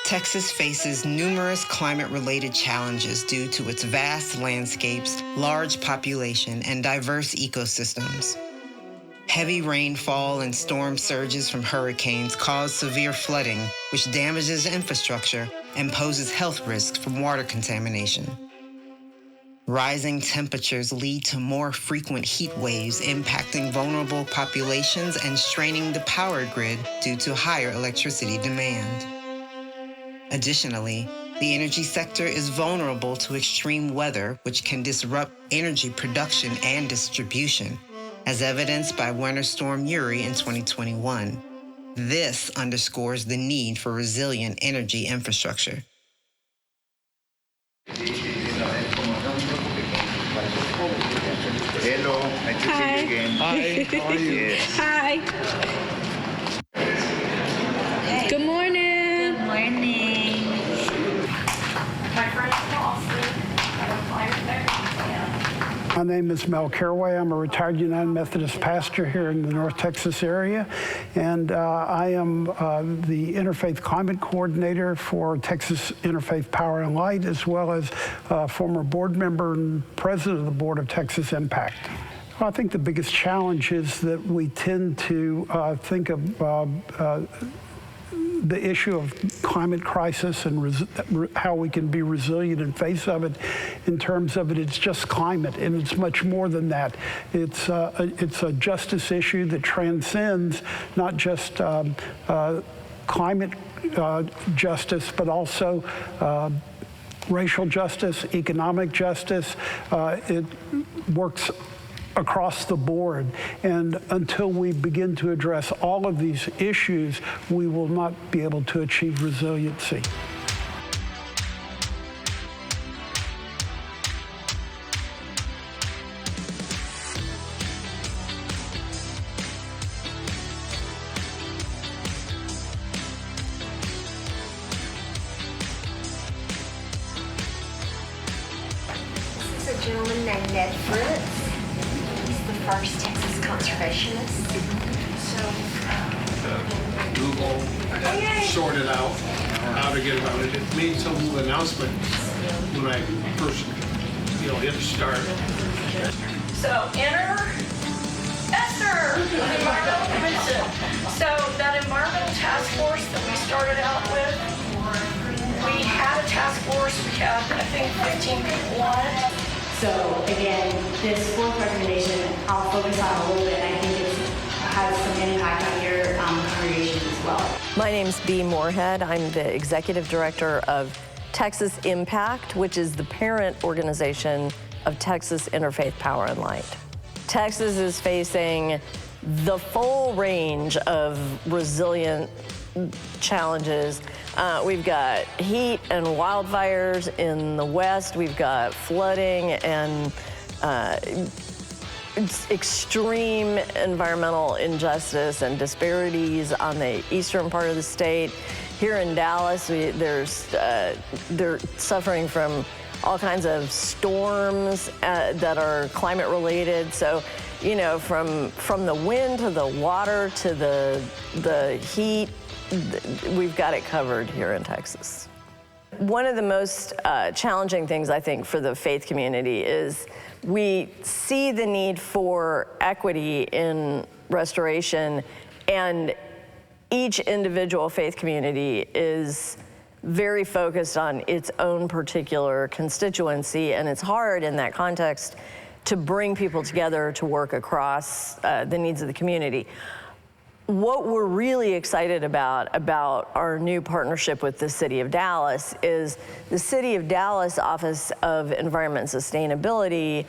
Texas faces numerous climate-related challenges due to its vast landscapes, large population, and diverse ecosystems. Heavy rainfall and storm surges from hurricanes cause severe flooding, which damages infrastructure and poses health risks from water contamination. Rising temperatures lead to more frequent heat waves impacting vulnerable populations and straining the power grid due to higher electricity demand. Additionally, the energy sector is vulnerable to extreme weather, which can disrupt energy production and distribution, as evidenced by Winter Storm Uri in 2021. This underscores the need for resilient energy infrastructure. Hello, nice to see you again. Hi, how are you? Yes. Hi. Good morning. Good morning. My friend Austin. My name is Mel Caraway. I'm a retired United Methodist pastor here in the North Texas area, and I am the Interfaith Climate Coordinator for Texas Interfaith Power and Light, as well as former board member and president of the Board of Texas Impact. Well, I think the biggest challenge is that we tend to think of the issue of climate crisis and how we can be resilient in face of it. In terms of it's just climate, and it's much more than that. It's a justice issue that transcends not just climate justice, but also racial justice, economic justice. It works across the board. And until we begin to address all of these issues, we will not be able to achieve resiliency. This is a gentleman named Ned Fritz. First Texas conservationist. So, Google sorted out how to get around it. It made some little announcement when I first, hit start. So enter Esther, environmental commission. So that environmental task force that we started out with, we had a task force. We had, I think, 15 people on it. So again, this fourth recommendation, I'll focus on a little bit, and I think it has some impact on your congregation as well. My name's Bea Moorhead. I'm the Executive Director of Texas Impact, which is the parent organization of Texas Interfaith Power and Light. Texas is facing the full range of resilient challenges. We've got heat and wildfires in the west. We've got flooding and extreme environmental injustice and disparities on the eastern part of the state. Here in Dallas, they're suffering from all kinds of storms that are climate related. So, from the wind to the water to the heat, we've got it covered here in Texas. One of the most challenging things, I think, for the faith community is we see the need for equity in restoration, and each individual faith community is very focused on its own particular constituency, and it's hard in that context to bring people together to work across the needs of the community. What we're really excited about our new partnership with the City of Dallas is the City of Dallas Office of Environment and Sustainability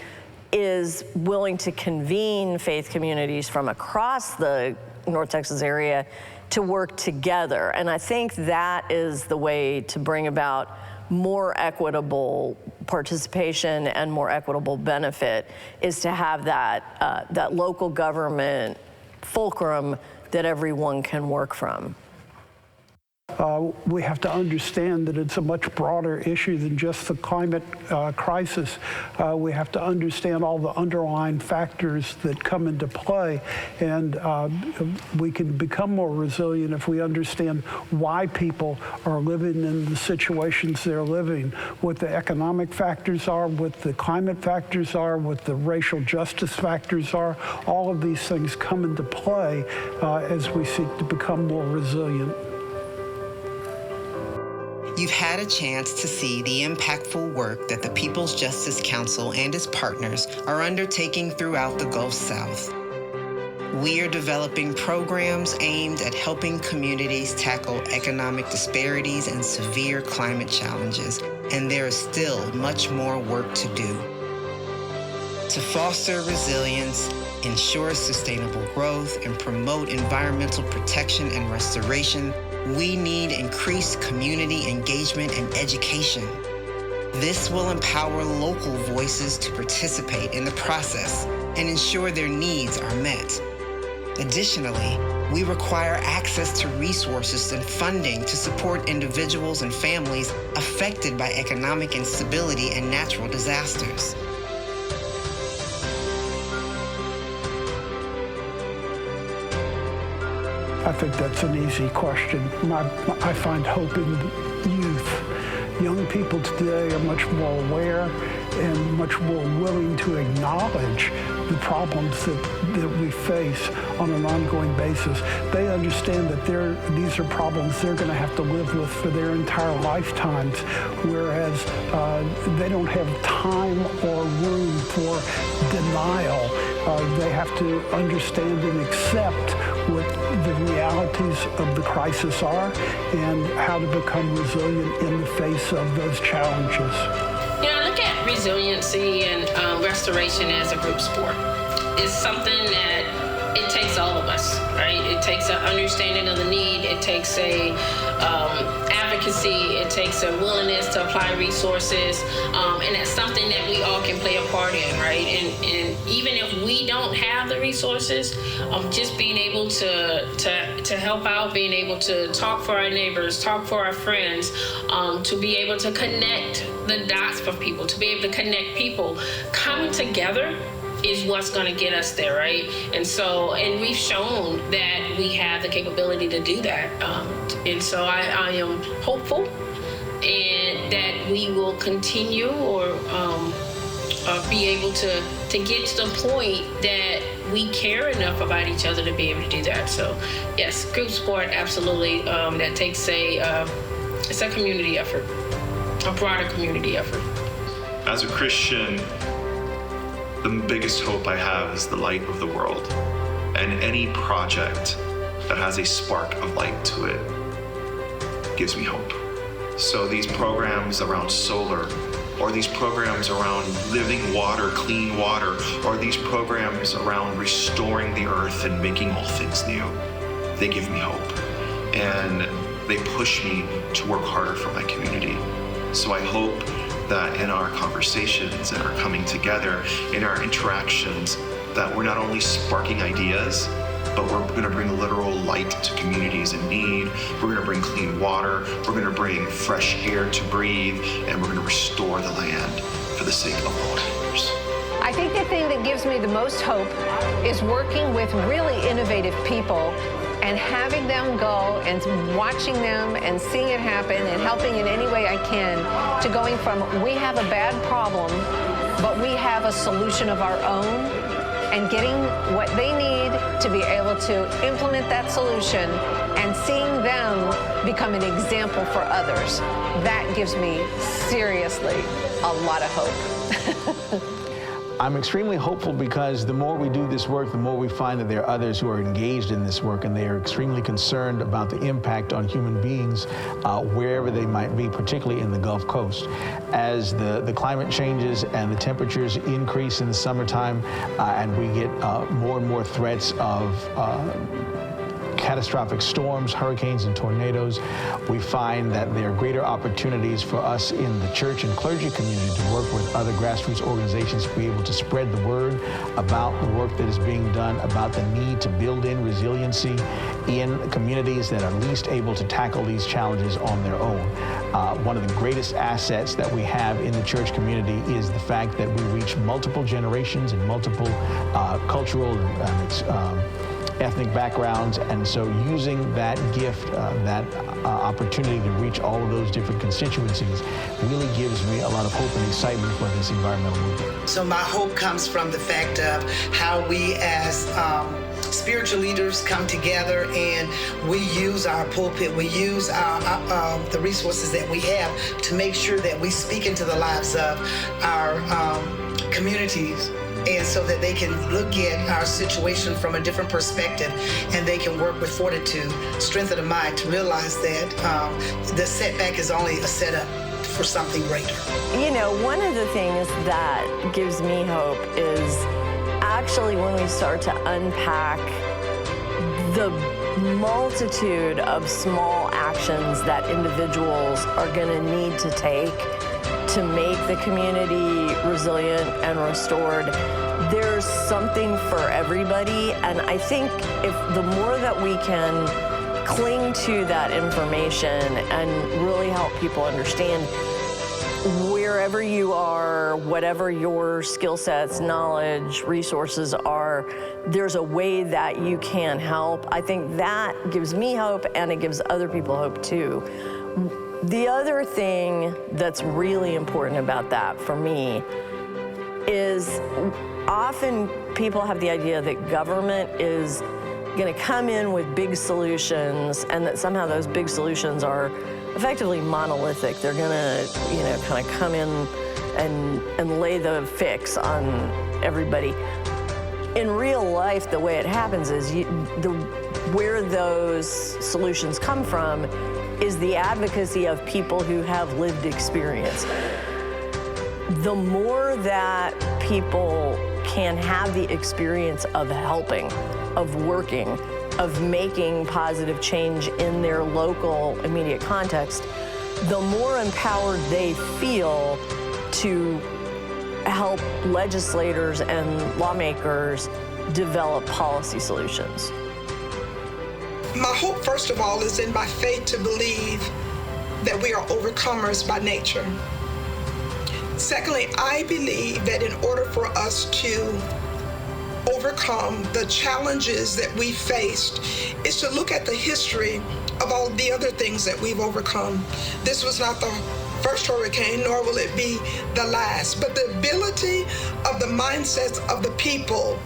is willing to convene faith communities from across the North Texas area to work together. And I think that is the way to bring about more equitable participation and more equitable benefit, is to have that local government fulcrum that everyone can work from. we have to understand that it's a much broader issue than just the climate crisis. We have to understand all the underlying factors that come into play, and we can become more resilient if we understand why people are living in the situations they're living, what the economic factors are, what the climate factors are, what the racial justice factors are. All of these things come into play as we seek to become more resilient. You've had a chance to see the impactful work that the People's Justice Council and its partners are undertaking throughout the Gulf South. We are developing programs aimed at helping communities tackle economic disparities and severe climate challenges, and there is still much more work to do. To foster resilience, ensure sustainable growth, and promote environmental protection and restoration, we need increased community engagement and education. This will empower local voices to participate in the process and ensure their needs are met. Additionally, we require access to resources and funding to support individuals and families affected by economic instability and natural disasters. I think that's an easy question. I find hope in youth. Young people today are much more aware and much more willing to acknowledge the problems that we face on an ongoing basis. They understand that these are problems they're going to have to live with for their entire lifetimes, whereas they don't have time or room for denial. They have to understand and accept what the realities of the crisis are and how to become resilient in the face of those challenges. You know, I look at resiliency and restoration as a group sport. It's something that it takes all of us, right? It takes an understanding of the need. It takes a advocacy. It takes a willingness to apply resources, and that's something that we all can play a part in, right? And even if we don't have the resources, just being able to help out, being able to talk for our neighbors, talk for our friends, to be able to connect the dots for people, to be able to connect people, coming together is what's going to get us there, right? And we've shown that we have the capability to do that. And so I am hopeful and that we will continue or be able to get to the point that we care enough about each other to be able to do that. So yes, group sport, absolutely. That takes it's a community effort, a broader community effort. As a Christian, the biggest hope I have is the light of the world, and any project that has a spark of light to it gives me hope. So these programs around solar, or these programs around living water, clean water, or these programs around restoring the earth and making all things new, they give me hope. And they push me to work harder for my community. So I hope that in our conversations and our coming together, in our interactions, that we're not only sparking ideas, but we're going to bring literal light to communities in need. We're going to bring clean water. We're going to bring fresh air to breathe, and we're going to restore the land for the sake of all others. I think the thing that gives me the most hope is working with really innovative people and having them go and watching them and seeing it happen and helping in any way I can, to going from we have a bad problem, but we have a solution of our own, and getting what they need to be able to implement that solution and seeing them become an example for others. That gives me seriously a lot of hope. I'm extremely hopeful because the more we do this work, the more we find that there are others who are engaged in this work, and they are extremely concerned about the impact on human beings wherever they might be, particularly in the Gulf Coast. As the climate changes and the temperatures increase in the summertime, and we get more and more threats of catastrophic storms, hurricanes, and tornadoes, we find that there are greater opportunities for us in the church and clergy community to work with other grassroots organizations to be able to spread the word about the work that is being done, about the need to build in resiliency in communities that are least able to tackle these challenges on their own. One of the greatest assets that we have in the church community is the fact that we reach multiple generations and multiple cultural and ethnic backgrounds, and so using that gift, that opportunity to reach all of those different constituencies really gives me a lot of hope and excitement for this environmental movement. So my hope comes from the fact of how we as spiritual leaders come together and we use our pulpit, we use the resources that we have to make sure that we speak into the lives of our communities, and so that they can look at our situation from a different perspective and they can work with fortitude, strength of the mind to realize that the setback is only a setup for something greater. You know, one of the things that gives me hope is actually when we start to unpack the multitude of small actions that individuals are going to need to take to make the community resilient and restored. There's something for everybody, and I think if the more that we can cling to that information and really help people understand wherever you are, whatever your skill sets, knowledge, resources are, there's a way that you can help. I think that gives me hope, and it gives other people hope too. The other thing that's really important about that for me is often people have the idea that government is going to come in with big solutions and that somehow those big solutions are effectively monolithic. They're going to, you know, kind of come in and lay the fix on everybody. In real life, the way it happens is where those solutions come from is the advocacy of people who have lived experience. The more that people can have the experience of helping, of working, of making positive change in their local immediate context, the more empowered they feel to help legislators and lawmakers develop policy solutions. My hope, first of all, is in my faith to believe that we are overcomers by nature. Secondly, I believe that in order for us to overcome the challenges that we faced is to look at the history of all the other things that we've overcome. This was not the first hurricane, nor will it be the last, but the ability of the mindsets of the people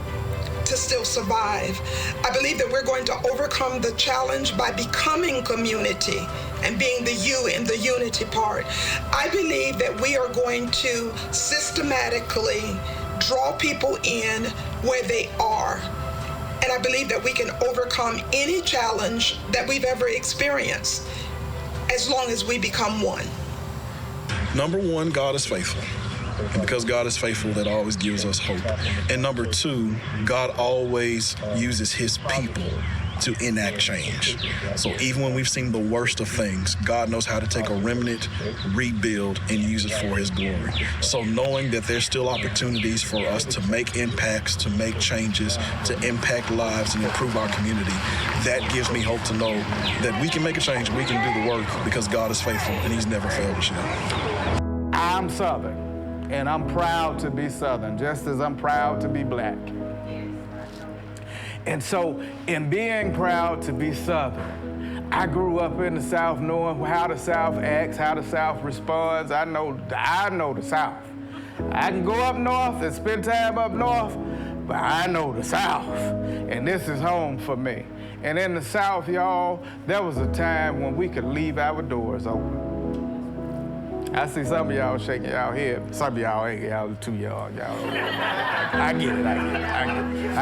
to still survive. I believe that we're going to overcome the challenge by becoming community and being the you in the unity part. I believe that we are going to systematically draw people in where they are. And I believe that we can overcome any challenge that we've ever experienced as long as we become one. Number one, God is faithful. And because God is faithful, that always gives us hope. And number two, God always uses his people to enact change. So even when we've seen the worst of things, God knows how to take a remnant, rebuild, and use it for his glory. So knowing that there's still opportunities for us to make impacts, to make changes, to impact lives and improve our community, that gives me hope to know that we can make a change, we can do the work because God is faithful and he's never failed us yet. I'm Southern, and I'm proud to be Southern, just as I'm proud to be black. And so, in being proud to be Southern, I grew up in the South knowing how the South acts, how the South responds. I know the South. I can go up north and spend time up north, but I know the South, and this is home for me. And in the South, y'all, there was a time when we could leave our doors open. I see some of y'all shaking y'all head. Some of y'all ain't, y'all too young, y'all. I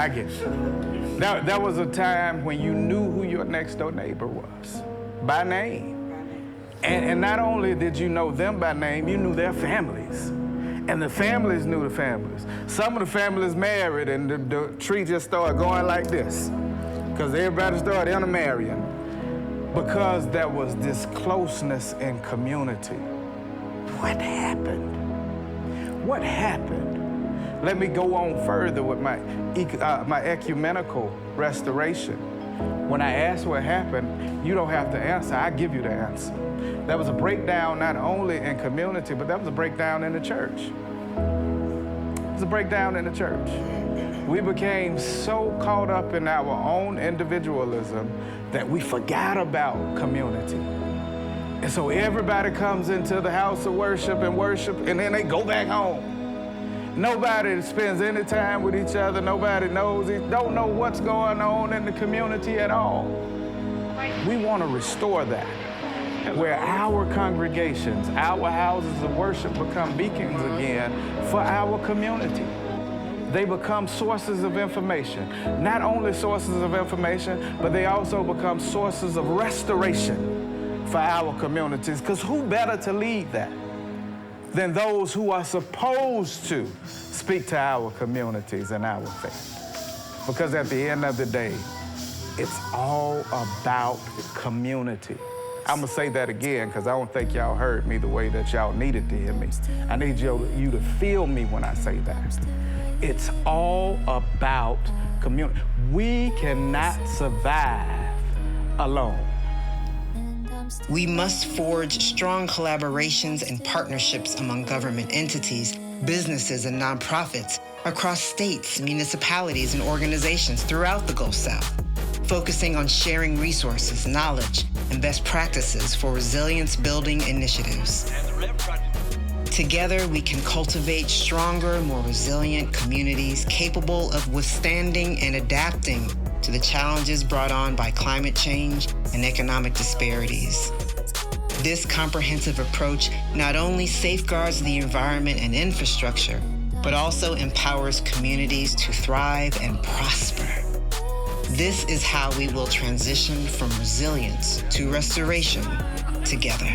get it. There was a time when you knew who your next door neighbor was by name. And not only did you know them by name, you knew their families. And the families knew the families. Some of the families married and the tree just started going like this. because everybody started intermarrying, because there was this closeness in community. What happened? What happened? Let me go on further with my ecumenical restoration. When I ask what happened, you don't have to answer, I give you the answer. There was a breakdown not only in community, but there was a breakdown in the church. There was a breakdown in the church. We became so caught up in our own individualism that we forgot about community. And so everybody comes into the house of worship, and then they go back home. Nobody spends any time with each other. Nobody don't know what's going on in the community at all. We want to restore that, where our congregations, our houses of worship become beacons again for our community. They become sources of information. Not only sources of information, but they also become sources of restoration for our communities, because who better to lead that than those who are supposed to speak to our communities and our faith? Because at the end of the day, it's all about community. I'm gonna say that again, because I don't think y'all heard me the way that y'all needed to hear me. I need you to feel me when I say that. It's all about community. We cannot survive alone. We must forge strong collaborations and partnerships among government entities, businesses, and nonprofits across states, municipalities, and organizations throughout the Gulf South, focusing on sharing resources, knowledge, and best practices for resilience-building initiatives. Together, we can cultivate stronger, more resilient communities capable of withstanding and adapting to the challenges brought on by climate change and economic disparities. This comprehensive approach not only safeguards the environment and infrastructure, but also empowers communities to thrive and prosper. This is how we will transition from resilience to restoration together.